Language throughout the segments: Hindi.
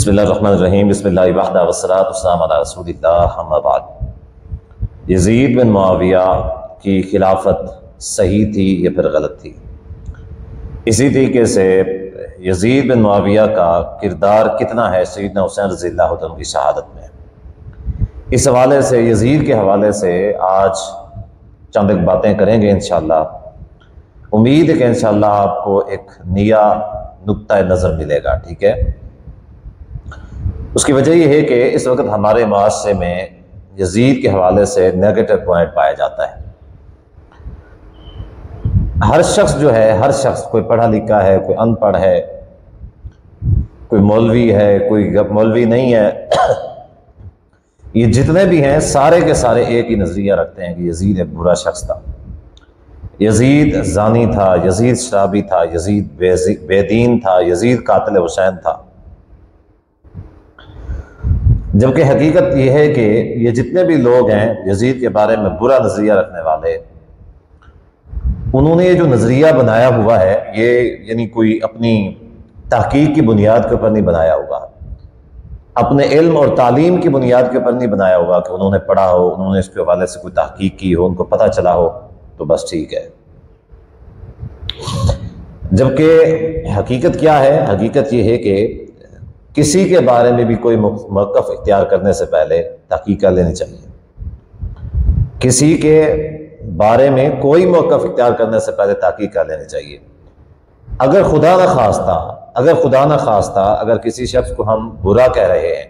बिस्मिल्लाहिर्रहमानिर्रहीम बिस्मिल्लाहि वहदा वस्सलातु वस्सलामु अला रसूलिल्लाह अम्मा बाद। यज़ीद बिन मुआविया की खिलाफत सही थी या फिर गलत थी? इसी तरीके से यज़ीद बिन मुआविया का किरदार कितना है सैयदना हुसैन रज़ियल्लाहु अन्हु की शहादत में? इस हवाले से यज़ीद के हवाले से आज चंद एक बातें करेंगे इंशाअल्लाह। उम्मीद है कि इंशाअल्लाह आपको एक नया नुक्ता नज़र मिलेगा। ठीक है, उसकी वजह यह है कि इस वक्त हमारे माशरे में यज़ीद के हवाले से नेगेटिव पॉइंट पाया जाता है। हर शख्स जो है, हर शख्स, कोई पढ़ा लिखा है, कोई अनपढ़ है, कोई मौलवी है, कोई मौलवी नहीं है, ये जितने भी हैं सारे के सारे एक ही नज़रिया रखते हैं कि यज़ीद एक बुरा शख्स था, यज़ीद ज़ानी था, यज़ीद शराबी था, यज़ीद बेदीन था, यज़ीद कातिल हुसैन था। जबकि हकीकत यह है कि ये जितने भी लोग हैं यज़ीद के बारे में बुरा नज़रिया रखने वाले, उन्होंने ये जो नज़रिया बनाया हुआ है ये यानी कोई अपनी तहकीक की बुनियाद के ऊपर नहीं बनाया हुआ, अपने इल्म और तालीम की बुनियाद के ऊपर नहीं बनाया हुआ कि उन्होंने पढ़ा हो, उन्होंने इसके हवाले से कोई तहकीक की हो, उनको पता चला हो तो बस ठीक है। जबकि हकीकत क्या है? हकीकत यह है कि किसी के बारे में भी कोई मौक़िफ़ इख्तियार करने से पहले तहकीक कर लेनी चाहिए। किसी के बारे में कोई मौक़िफ़ इख्तियार करने से पहले तहकीक कर लेनी चाहिए। अगर खुदा न खास्ता अगर किसी शख्स को हम बुरा कह रहे हैं,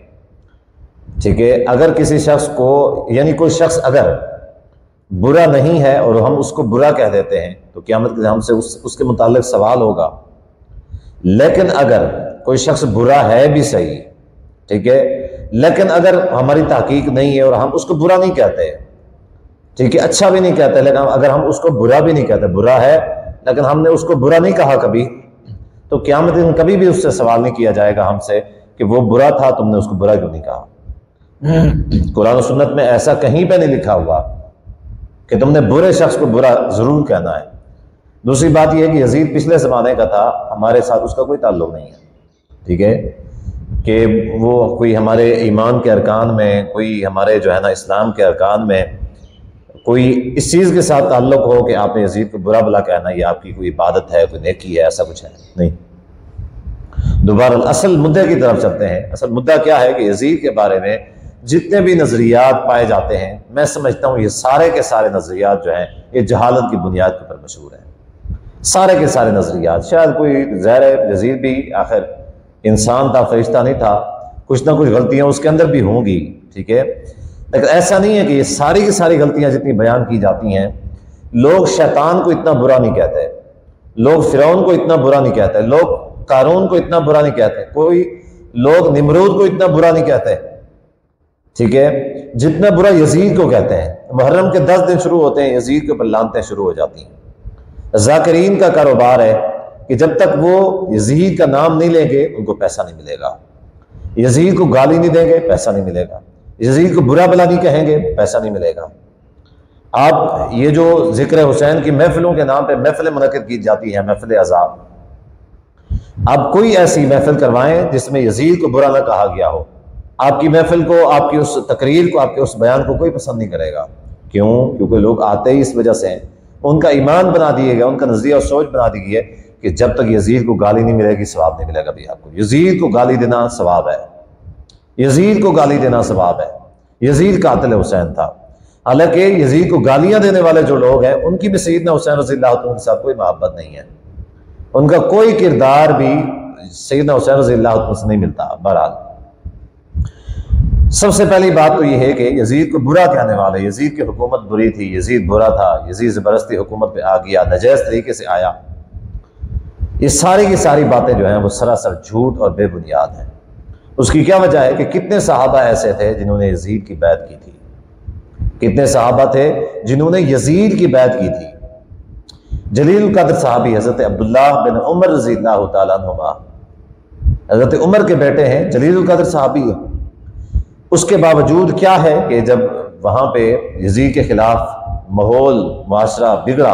ठीक है, अगर किसी शख्स को, यानी कोई शख्स अगर बुरा नहीं है और हम उसको बुरा कह देते हैं तो क़यामत के दिन हमसे उसके मुताल्लिक़ सवाल होगा। लेकिन अगर कोई शख्स बुरा है भी सही, ठीक है, लेकिन अगर हमारी तहकीक नहीं है और हम उसको बुरा नहीं कहते, ठीक है, अच्छा भी नहीं कहते, लेकिन अगर हम उसको बुरा भी नहीं कहते, बुरा है लेकिन हमने उसको बुरा नहीं कहा कभी, तो क़यामत दिन कभी भी उससे सवाल नहीं किया जाएगा हमसे कि वो बुरा था, तुमने उसको बुरा क्यों नहीं कहा। कुरान और सुन्नत में ऐसा कहीं पे नहीं लिखा हुआ कि तुमने बुरे शख्स को बुरा जरूर कहना है। दूसरी बात यह है कि यज़ीद पिछले ज़माने का था, हमारे साथ उसका कोई ताल्लुक नहीं है, ठीक है, कि वो कोई हमारे ईमान के अरकान में, कोई हमारे जो है ना इस्लाम के अरकान में कोई इस चीज़ के साथ ताल्लुक हो कि आपने यज़ीद को बुरा भला कहना, ये आपकी कोई इबादत है, कोई नेकी है, ऐसा कुछ है नहीं। दोबारा असल मुद्दे की तरफ चलते हैं। असल मुद्दा क्या है कि यज़ीद के बारे में जितने भी नज़रियात पाए जाते हैं, मैं समझता हूँ ये सारे के सारे नज़रियात जो हैं ये जहालत की बुनियाद के ऊपर मशहूर हैं। सारे के सारे नज़रियात, शायद कोई ज़ाहिर यज़ीद भी आखिर इंसान था, फरिश्ता नहीं था, कुछ ना कुछ गलतियाँ उसके अंदर भी होंगी, ठीक है, लेकिन ऐसा नहीं है कि ये सारी की सारी गलतियाँ जितनी बयान की जाती हैं, लोग शैतान को इतना बुरा नहीं कहते, लोग फ़िरौन को इतना बुरा नहीं कहते, लोग कारून को इतना बुरा नहीं कहते, कोई लोग निमरूद को इतना बुरा नहीं कहते, ठीक है, जितना बुरा यज़ीद को कहते हैं। मुहर्रम के 10 दिन शुरू होते हैं, यज़ीद के ऊपर लानतें शुरू हो जाती हैं। ज़ाकिरीन का कारोबार है कि जब तक वो यज़ीद का नाम नहीं लेंगे उनको पैसा नहीं मिलेगा, यज़ीद को गाली नहीं देंगे पैसा नहीं मिलेगा, यज़ीद को बुरा भला नहीं कहेंगे पैसा नहीं मिलेगा। आप ये जो जिक्र हुसैन की महफिलों के नाम पे महफिलें मुनक़िद की जाती हैं, महफिल अज़ाब, आप कोई ऐसी महफिल करवाएं जिसमें यज़ीद को बुरा ना कहा गया हो, आपकी महफिल को, आपकी उस तकरीर को, आपके उस बयान को कोई पसंद नहीं करेगा। क्यों? क्योंकि लोग आते ही इस वजह से हैं, उनका ईमान बना दिए गया, उनका नज़रिया और सोच बना दी गई है कि जब तक यज़ीद को गाली नहीं मिलेगी सवाब नहीं मिलेगा। भी आपको यज़ीद को गाली देना सवाब है, यज़ीद को गाली देना सवाब है। यज़ीद कातिल हुसैन था, हालांकि यज़ीद को गालियां देने वाले जो लोग हैं उनकी भी सैयदना हुसैन रज़ियल्लाहु अन्हु के साथ कोई मोहब्बत नहीं है, उनका कोई किरदार भी सैयदना हुसैन रज़ियल्लाहु अन्हु से नहीं मिलता। बहरहाल सबसे पहली बात तो यह है कि यज़ीद को बुरा कहने वाले, यज़ीद की हुकूमत बुरी थी, यज़ीद बुरा था, यज़ीद ज़बरदस्ती हुकूमत पे आ गया, नाजायज़ तरीके से आया, ये सारी की सारी बातें जो हैं वो सरासर झूठ और बेबुनियाद हैं। उसकी क्या वजह है कि कितने सहाबा ऐसे थे जिन्होंने यज़ीद की बैत की थी, कितने सहाबा थे जिन्होंने यज़ीद की बैत की थी। जलील कद्र सहाबी हज़रत अब्दुल्लाह बिन उमर रज़ियल्लाहु तआला अन्हुमा, हज़रत उमर के बेटे हैं, जलील कद्र सहाबी है। उसके बावजूद क्या है कि जब वहाँ पे यज़ीद के खिलाफ माहौल माशरा बिगड़ा,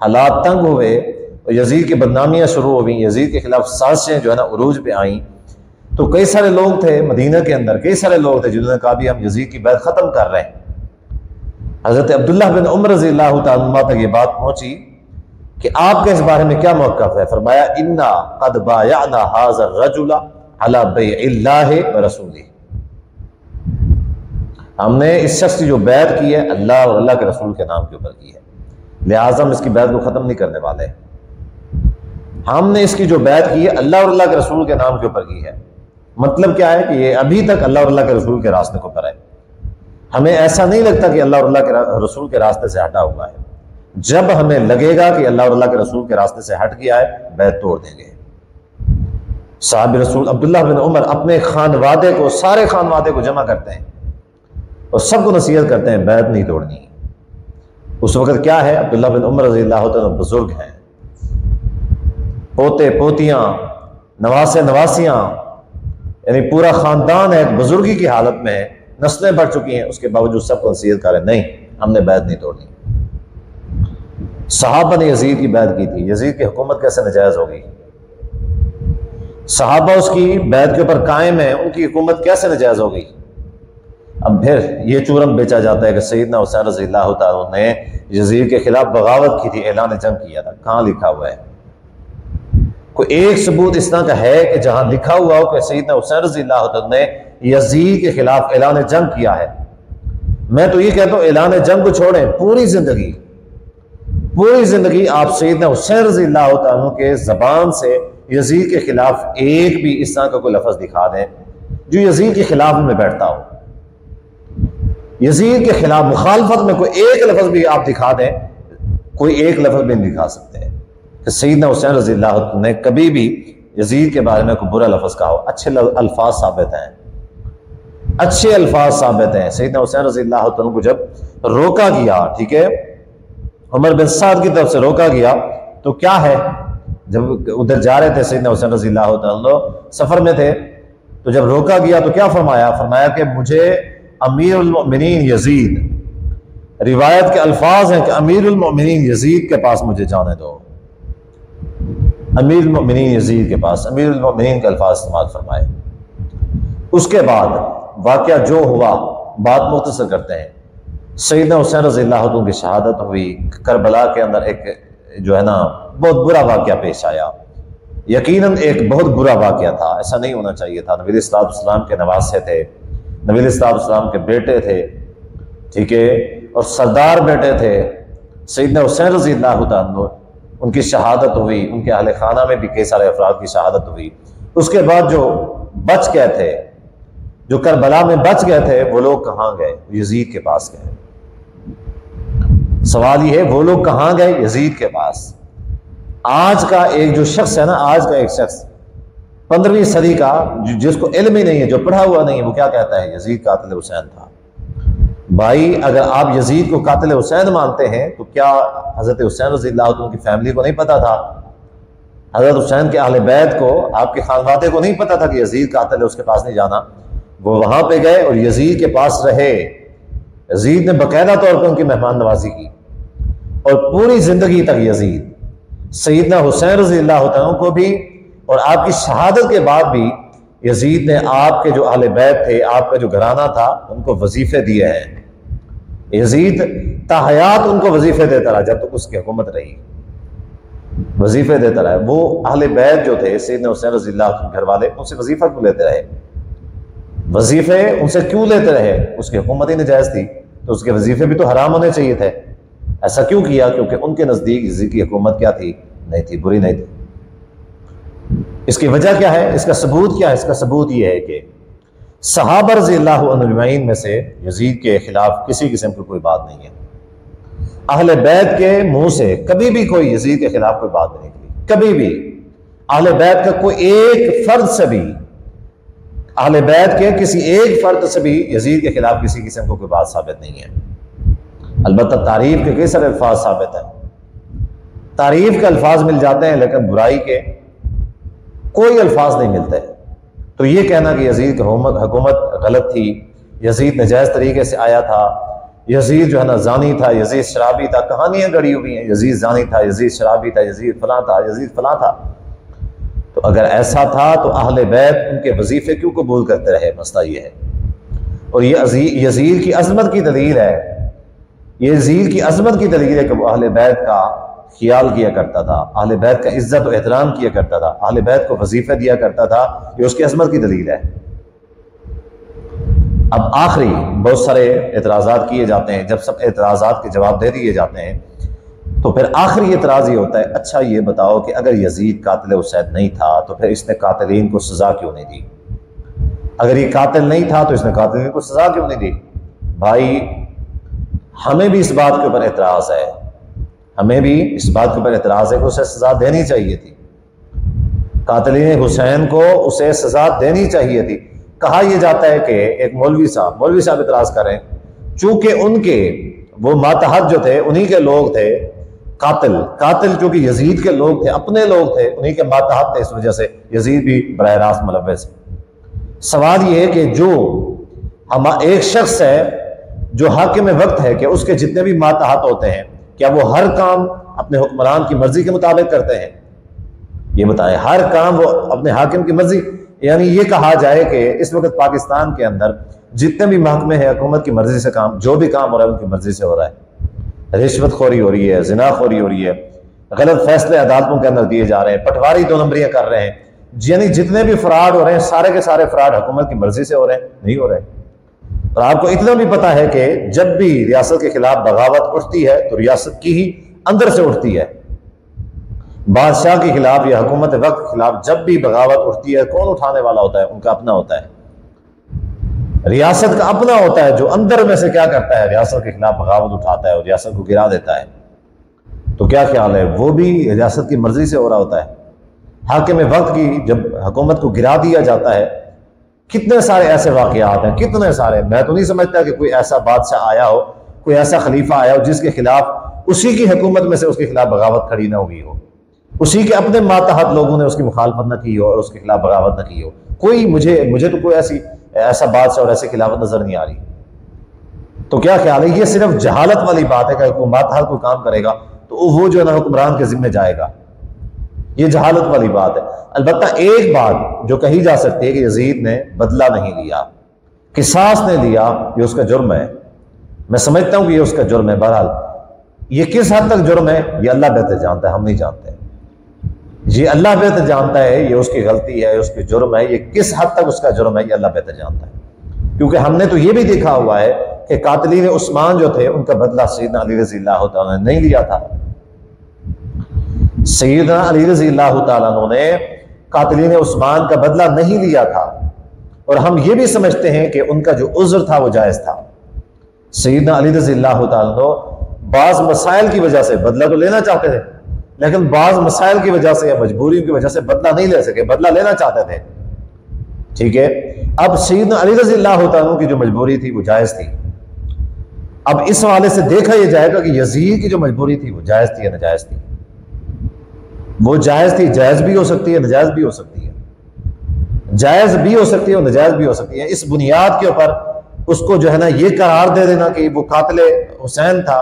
हालात तंग हुए और यज़ीद की बदनामियाँ शुरू हो गई, यज़ीद के खिलाफ साजिशें जो है ना उरूज पे आईं, तो कई सारे लोग थे मदीना के अंदर, कई सारे लोग थे जिन्होंने कहा भी हम यजीद की बैत खत्म कर रहे हैं। हजरत अब्दुल्लाह बिन उमर रज़ियल्लाहु तआला अन्हुमा तक ये बात पहुंची कि आपके इस बारे में क्या मौक़िफ़ है। फरमाया इन्ना क़द बायअना हाज़ा रजुला अला बैइल्लाहि व रसूलिही, हमने इस शख्स की जो बैत की है अल्लाह और अल्लाह के रसूल के नाम के ऊपर की है, लिहाजा हम इसकी बैत को ख़त्म नहीं करने वाले। हमने इसकी जो बैत की है अल्लाह और अल्लाह के रसूल के नाम के ऊपर की है। मतलब क्या है कि ये अभी तक अल्लाह और अल्लाह के रसूल के रास्ते के ऊपर है। हमें ऐसा नहीं लगता कि अल्लाह और अल्लाह के रसूल के रास्ते से हटा हुआ है। जब हमें लगेगा कि अल्लाह और अल्लाह के रसूल के रास्ते से हट गया है, बैत तोड़ देंगे। साहब रसूल अब्दुल्लाह बिन उमर अपने खानवादे को, सारे खानवादे को जमा करते हैं और सबको नसीहत करते हैं बैत नहीं तोड़नी। उस वक्त क्या है, अब्दुल्लाह बिन उमर रज़ियल्लाहु तआला बुजुर्ग हैं, पोते पोतियां, नवासे नवासियां, यानी पूरा खानदान है, बुजुर्गी की हालत में है, नस्लें बढ़ चुकी हैं, उसके बावजूद सबको नसीहत करें नहीं हमने बैत नहीं तोड़नी। सहाबा ने यजीद की बैत की थी, यजीद की हुकूमत कैसे नाजायज होगी? सहाबा उसकी बैत के ऊपर कायम है, उनकी हुकूमत कैसे नाजायज होगी? अब फिर ये चूरम बेचा जाता है कि सैयदना हुसैन रज़ियल्लाहु तआला ने यजीद के खिलाफ बगावत की थी, ऐलान जंग किया था। कहाँ लिखा हुआ है? कोई एक सबूत इस तरह का है कि जहां लिखा हुआ हो कि सैयदना हुसैन रज़ियल्लाहु तआला ने यजीद के खिलाफ ऐलान जंग किया है? मैं तो ये कहता हूं ऐलान जंग को छोड़ें, पूरी जिंदगी आप सैयदना हुसैन रज़ियल्लाहु तआला के ज़बान से यजीद के खिलाफ एक भी इस तरह का कोई लफ्ज़ दिखा दें जो यजीद के खिलाफ में बैठता हो। यजीद के खिलाफ मुखालफत में कोई एक लफ्ज़ भी आप दिखा दें, कोई एक लफ्ज़ भी नहीं दिखा सकते हैं कि सैयदना हुसैन रज़ियल्लाहु तआला ने कभी भी यजीद के बारे में कोई बुरा लफ्ज़ कहा हो। अच्छे अल्फाज साबित हैं, अच्छे अल्फाज साबित हैं। सैयदना हुसैन रज़ियल्लाहु तआला को जब रोका गया, ठीक है, उमर बिन साद की तरफ से रोका गया, तो क्या है, जब उधर जा रहे थे सैयदना हुसैन रज़ियल्लाहु तआला सफर में थे, तो जब रोका गया तो क्या फरमाया? फरमाया कि मुझे अमीरुल मोमिनीन यजीद, रिवायत के अल्फाज हैं कि अमीरुल मोमिनीन यजीद के पास मुझे जाने दो। अमीरुल मोमिनीन यजीद के पास, अमीरुल मोमिनीन के अल्फाज इस्तेमाल फरमाए। उसके बाद वाकया जो हुआ, बात मुख्तसर करते हैं। सैयदना हुसैन रज़ियल्लाहु तआला की शहादत हुई, करबला के अंदर एक जो है ना बहुत बुरा वाकया पेश आया। यकीनन एक बहुत बुरा वाकया था, ऐसा नहीं होना चाहिए था। नबी अलैहि सलाम के नवासे थे, नबी अलैहि सलाम के बेटे थे, ठीक है, और सरदार बेटे थे। सैयदना हुसैन रज़ियल्लाहु तआला उनकी शहादत हुई, उनके अहले खाना में भी कई सारे अफराद की शहादत हुई। उसके बाद जो बच गए थे, जो करबला में बच गए थे, वो लोग कहाँ गए? यजीद के पास गए। सवाल ये है वो लोग कहाँ गए? यजीद के पास। आज का एक जो शख्स है ना, आज का एक शख्स 15वीं सदी का, जिसको इल्म ही नहीं है, जो पढ़ा हुआ नहीं है, वो क्या कहता है? यजीद कातिल हुसैन था। भाई अगर आप यजीद को कातिल हुसैन मानते हैं तो क्या हजरत हुसैन रज़ियल्लाहु तआला की फैमिली को नहीं पता था? हजरत हुसैन के अहले बैत को, आपके खानवादे को नहीं पता था कि यजीद कातिल है, उसके पास नहीं जाना? वो वहां पे गए और यजीद के पास रहे। यजीद ने बाकायदा तौर पर उनकी मेहमान नवाजी की और पूरी जिंदगी तक यजीद सैयदना हुसैन रज़ियल्लाहु तआला को भी और आपकी शहादत के बाद भी यजीद ने आपके जो अहले बैत थे, आपका जो घराना था, उनको वजीफे दिए हैं। यजीद ताहयात उनको वजीफे देता रहा जब तक उसकी हुकूमत रही, वजीफे देता रहा। वो अहले बैत जो थे सैयदना हुसैन रज़ियल्लाहु तआला घर वाले, उनसे वजीफा क्यों लेते रहे? वजीफे उनसे क्यों लेते रहे? उसकी हुकूमत ही नाजायज थी, तो उसके वजीफे भी तो हराम होने चाहिए थे। ऐसा क्यों किया? क्योंकि उनके नजदीक यजीद की हुकूमत क्या थी? नहीं थी, बुरी नहीं थी। इसकी वजह क्या है? इसका सबूत क्या है? इसका सबूत यह है कि सहाबा रज़ियल्लाहु अन्हुम अजमईन में से यजीद के खिलाफ किसी किस्म की कोई बात नहीं है। अहले बैत के मुंह से कभी भी कोई यजीद के खिलाफ कोई बात नहीं निकली, कभी भी। अहले बैत का कोई एक फर्द से भी, अहले बैत के किसी एक फर्द से भी यजीद के खिलाफ किसी किस्म को कोई बात साबित नहीं है। अलबत्ता तारीफ के कई सारे अल्फाज साबित हैं, तारीफ के अल्फाज मिल जाते हैं, लेकिन बुराई के कोई अल्फाज नहीं मिलते। तो ये कहना कि यजीद की हुकूमत गलत थी, यजीद नजायज तरीके से आया था, यजीद जो है ना जानी था, यजीद शराबी था, कहानियां गढ़ी हुई हैं, यजीद जानी था, यजीद शराबी था, यजीद फलां था, यजीद फलां था। तो अगर ऐसा था तो अहले बैत उनके वजीफे क्यों कबूल करते रहे? मसला ये है। और ये यजीद की अजमत की दलील है, ये यजीद की अजमत की दलील है कि वो अहले बैत का ख्याल किया करता था, अहले बैत का इज्जत और एहतराम किया करता था, अहले बैत को वजीफे दिया करता था। ये उसकी अजमत की दलील है। अब आखिरी बहुत सारे एतराज़ात किए जाते हैं, जब सब एतराज़ात के जवाब दे दिए जाते हैं तो फिर आखिरी एतराज़ ये होता है, अच्छा ये बताओ कि अगर यजीद कातिल हुसैन नहीं था तो फिर इसने कातिलीन को सज़ा क्यों नहीं दी? अगर ये कातिल नहीं था तो इसने कातिलीन को सज़ा क्यों नहीं दी? भाई हमें भी इस बात के ऊपर एतराज़ है, हमें भी इस बात के ऊपर एतराज़ है कि उसे सज़ा देनी चाहिए थी, कातिलीन हुसैन को उसे सज़ा देनी चाहिए थी। कहा यह जाता है कि एक मौलवी साहब एतराज़ कर रहे हैं, चूंकि उनके वो मातहत जो थे उन्हीं के लोग थे, कातिल चूंकि यजीद के लोग थे, अपने लोग थे, उन्हीं के मातहत थे, इस वजह से यजीद भी बराह रास्त मुलव्वस है। सवाल यह है कि जो हम एक शख्स है जो हाकिम वक्त है कि उसके जितने भी मातहत होते हैं, क्या वो हर काम अपने हुक्मरान की मर्जी के मुताबिक करते हैं? ये बताएं, हर काम वो अपने हाकिम की मर्जी, यानी ये कहा जाए कि इस वक्त पाकिस्तान के अंदर जितने भी महकमे हैं हुकूमत की मर्जी से काम, जो भी काम हो रहा है उनकी मर्जी से हो रहा है। रिश्वतखोरी हो रही है, जिनाखोरी हो रही है, गलत फैसले अदालतों के अंदर दिए जा रहे हैं, पटवारी 2 नंबरियां कर रहे हैं, यानी जितने भी फ्रॉड हो रहे हैं सारे के सारे फ्रॉड हुकूमत की मर्जी से हो रहे हैं, नहीं हो रहे। और आपको इतना भी पता है कि जब भी रियासत के खिलाफ बगावत उठती है तो रियासत की ही अंदर से उठती है। बादशाह के खिलाफ या हुकूमत वक्त के खिलाफ जब भी बगावत उठती है, कौन उठाने वाला होता है? उनका अपना होता है, रियासत का अपना होता है, जो अंदर में से क्या करता है, रियासत के खिलाफ बगावत उठाता है और रियासत को गिरा देता है। तो क्या ख्याल है, वो भी रियासत की मर्जी से हो रहा होता है। हाकिम वक्त की जब हुकूमत को गिरा दिया जाता है, कितने सारे ऐसे वाकयात हैं, कितने सारे। मैं तो नहीं समझता कि कोई ऐसा बादशाह आया हो, कोई ऐसा खलीफा आया हो जिसके खिलाफ उसी की हुकूमत में से उसके खिलाफ बगावत खड़ी ना हुई हो, उसी के अपने मातहत लोगों ने उसकी मुखालफत न की हो और उसके खिलाफ बगावत न की हो। कोई मुझे तो कोई ऐसा बादशाह और ऐसी खिलाफत नजर नहीं आ रही। तो क्या ख्याल है, ये सिर्फ जहालत वाली बात है कि कोई मातहत कोई काम करेगा तो वो जो है ना हुक्मरान के जिम्मे जाएगा, ये जहालत वाली बात है। अलबत्ता एक बात जो कही जा सकती है कि यजीद ने बदला नहीं लिया, किसास ने लिया, ये उसका जुर्म है। मैं समझता हूं कि ये उसका जुर्म है। बहरहाल ये किस हद तक जुर्म है ये अल्लाह बेहतर जानता है, हम नहीं जानते। ये अल्लाह बेहतर जानता है, ये उसकी गलती है, उसकी जुर्म है, ये किस हद तक उसका जुर्म है ये अल्लाह बेहतर जानता है। क्योंकि हमने तो ये भी देखा हुआ है कि कातिलीन उस्मान जो थे उनका बदला सैयदना अली रज़ी अल्लाह तआला ने नहीं लिया था। सैयदना अली रज़ी अल्लाह तआला ने कातिलीन उस्मान का बदला नहीं लिया था। और हम ये भी समझते हैं कि उनका जो उज़्र था वो जायज़ था। सैयदना अली रज़ी अल्लाह तआला बाज़ मसाइल की वजह से बदला तो लेना चाहते थे, लेकिन बाज़ मसाइल की वजह से या मजबूरी की वजह से बदला नहीं ले सके, बदला लेना चाहते थे। ठीक है, अब सैयदना अली रज़ी अल्लाह तआला की जो मजबूरी थी वो जायज़ थी। अब इस हवाले से देखा यह जाएगा कि यजीद की जो मजबूरी थी वो जायज़ थी या नाजायज़ थी। वो जायज़ थी, जायज़ भी हो सकती है, नाजायज़ भी हो सकती है, जायज़ भी हो सकती है और नाजायज़ भी हो सकती है। इस बुनियाद के ऊपर उसको जो है ना ये करार दे देना कि वो कातिल हुसैन था,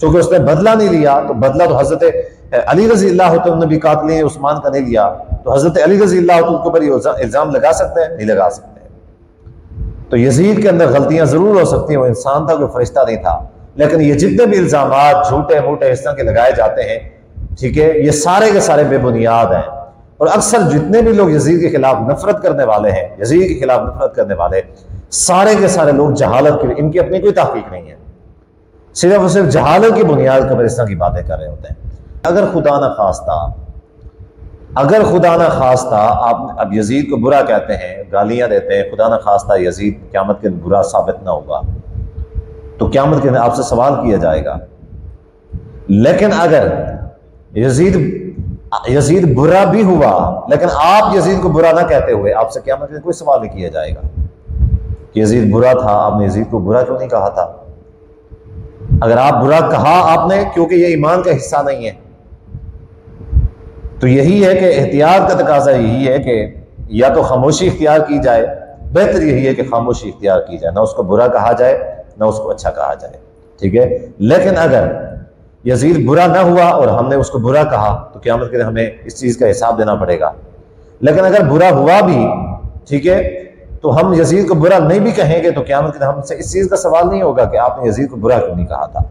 क्योंकि उसने बदला नहीं लिया, तो बदला तो हजरत अली रज़ी अल्लाह तआला ने भी कातिल उस्मान का नहीं लिया, तो हजरत अली रज़ी अल्लाह तआला के ऊपर इल्ज़ाम लगा सकते हैं? नहीं लगा सकते। तो यजीद के अंदर गलतियां जरूर हो सकती हैं, वो इंसान था, कोई फरिश्ता नहीं था। लेकिन ये जितने भी इल्ज़ामात झूठे मूठे इस तरह के लगाए जाते हैं, ठीक है, ये सारे के सारे बेबुनियाद हैं। और अक्सर जितने भी लोग यजीद के खिलाफ नफरत करने वाले हैं, यजीद के खिलाफ नफरत करने वाले सारे के सारे लोग जहालत की, इनकी अपनी कोई तहकीक नहीं है, सिर्फ और सिर्फ जहालत की बुनियाद पर इस तरह की बातें कर रहे होते हैं। अगर खुदा न खास्ता आप अब यजीद को बुरा कहते हैं, गालियां देते हैं, खुदा न खास्ता यजीद क़यामत के दिन बुरा साबित ना होगा तो क़यामत के दिन आपसे सवाल किया जाएगा। लेकिन अगर यजीद बुरा भी हुआ लेकिन आप यजीद को बुरा ना कहते हुए, आपसे क़यामत के दिन कोई सवाल नहीं किया जाएगा कि यजीद बुरा था, आपने यजीद को बुरा क्यों नहीं कहा था। अगर आप बुरा कहा आपने, क्योंकि ये ईमान का हिस्सा नहीं है, तो यही है कि एहतियात का तकाजा यही है कि या तो खामोशी इख्तियार की जाए, बेहतर यही है कि खामोशी इख्तियार की जाए, ना उसको बुरा कहा जाए ना उसको अच्छा कहा जाए। ठीक है, लेकिन अगर यजीद बुरा ना हुआ और हमने उसको बुरा कहा तो क़यामत के दिन हमें इस चीज़ का हिसाब देना पड़ेगा लेकिन अगर बुरा हुआ भी, ठीक है, तो हम यजीद को बुरा नहीं भी कहेंगे तो क़यामत के दिन हमसे इस चीज़ का सवाल नहीं होगा कि आपने यजीद को बुरा क्यों नहीं कहा था।